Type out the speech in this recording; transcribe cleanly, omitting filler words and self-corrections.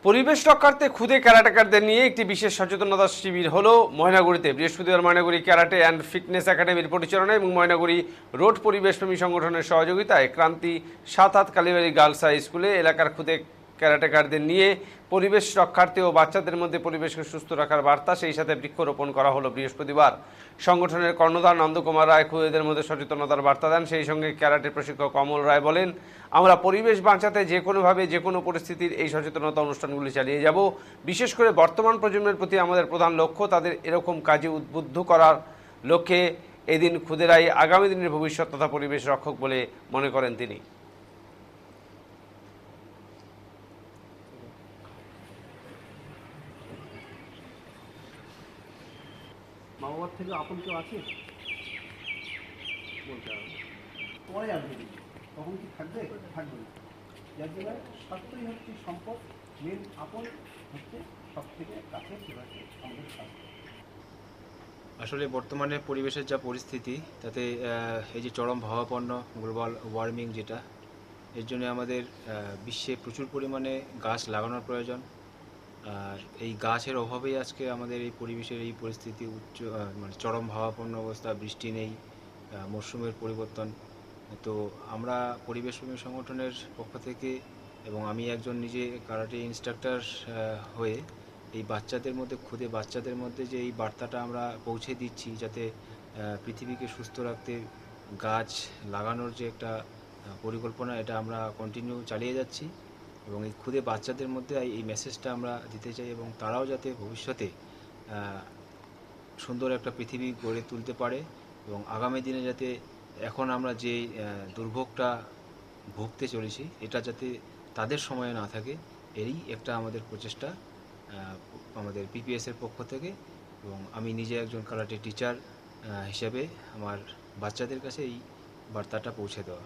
পরিবেশ রক্ষার্থে খুদে ক্যারাটেকারদের নিয়ে একটি বিশেষ সচেতনতা শিবির হলো ময়নাগুড়িতে। বৃহস্পতিবার ময়নাগুড়ি ক্যারাটে অ্যান্ড ফিটনেস একাডেমির পরিচালনায় এবং ময়নাগুড়ি রোড পরিবেশপ্রেমী সংগঠনের সহযোগিতায় ক্রান্তি ৭ কালীবাড়ি গার্লস হাই স্কুলে এলাকার খুদে ক্যারাটেকারদের নিয়ে পরিবেশ রক্ষার্থে ও বাচ্চাদের মধ্যে পরিবেশকে সুস্থ রাখার বার্তা, সেই সাথে বৃক্ষরোপণ করা হলো বৃহস্পতিবার। সংগঠনের কর্ণধার নন্দকুমার রায় খুদেদের মধ্যে সচেতনতার বার্তা দেন। সেই সঙ্গে ক্যারাটে প্রশিক্ষক কমল রায় বলেন, আমরা পরিবেশ বাঁচাতে যে কোনোভাবে যে কোনো পরিস্থিতির এই সচেতনতা অনুষ্ঠানগুলি চালিয়ে যাব। বিশেষ করে বর্তমান প্রজন্মের প্রতি আমাদের প্রধান লক্ষ্য তাদের এরকম কাজে উদ্বুদ্ধ করার লক্ষ্যে এদিন খুদেরাই আগামী দিনের ভবিষ্যৎ তথা পরিবেশ রক্ষক বলে মনে করেন তিনি। মা বাবার থেকে আপন কেউ আছে বলতে হবে, পরে আসবে কিন্তু তখন কি থাকবে? থাকবে না। যার জন্য স্বাস্থ্যই হচ্ছে সম্পদ, মেন আপন হচ্ছে সব থেকে কাছে সেবাকে আমাদের স্বাস্থ্য। আসলে বর্তমানে পরিবেশের যা পরিস্থিতি তাতে এই যে চরম ভাবাপন্ন গ্লোবাল ওয়ার্মিং যেটা, এর জন্য আমাদের বিশ্বে প্রচুর পরিমাণে গাছ লাগানোর প্রয়োজন। আর এই গাছের অভাবেই আজকে আমাদের এই পরিবেশের এই পরিস্থিতি মানে চরম ভাবাপন্ন অবস্থা, বৃষ্টি নেই, মরশুমের পরিবর্তন। তো আমরা পরিবেশপ্রেমী সংগঠনের পক্ষ থেকে এবং আমি একজন নিজে কারাটে ইনস্ট্রাক্টর হয়ে এই বাচ্চাদের মধ্যে খুদে বাচ্চাদের মধ্যে যে এই বার্তাটা আমরা পৌঁছে দিচ্ছি, যাতে পৃথিবীকে সুস্থ রাখতে গাছ লাগানোর যে একটা পরিকল্পনা, এটা আমরা কন্টিনিউ চালিয়ে যাচ্ছি এবং এই খুদে বাচ্চাদের মধ্যে এই মেসেজটা আমরা দিতে চাই এবং তারাও যাতে ভবিষ্যতে সুন্দর একটা পৃথিবী গড়ে তুলতে পারে এবং আগামী দিনে যাতে এখন আমরা যে দুর্ভোগটা ভুগতে চলেছি এটা যাতে তাদের সময়ে না থাকে, এরই একটা আমাদের প্রচেষ্টা আমাদের পিপিএসের পক্ষ থেকে। এবং আমি নিজে একজন কারাটে টিচার হিসেবে আমার বাচ্চাদের কাছে এই বার্তাটা পৌঁছে দেওয়া।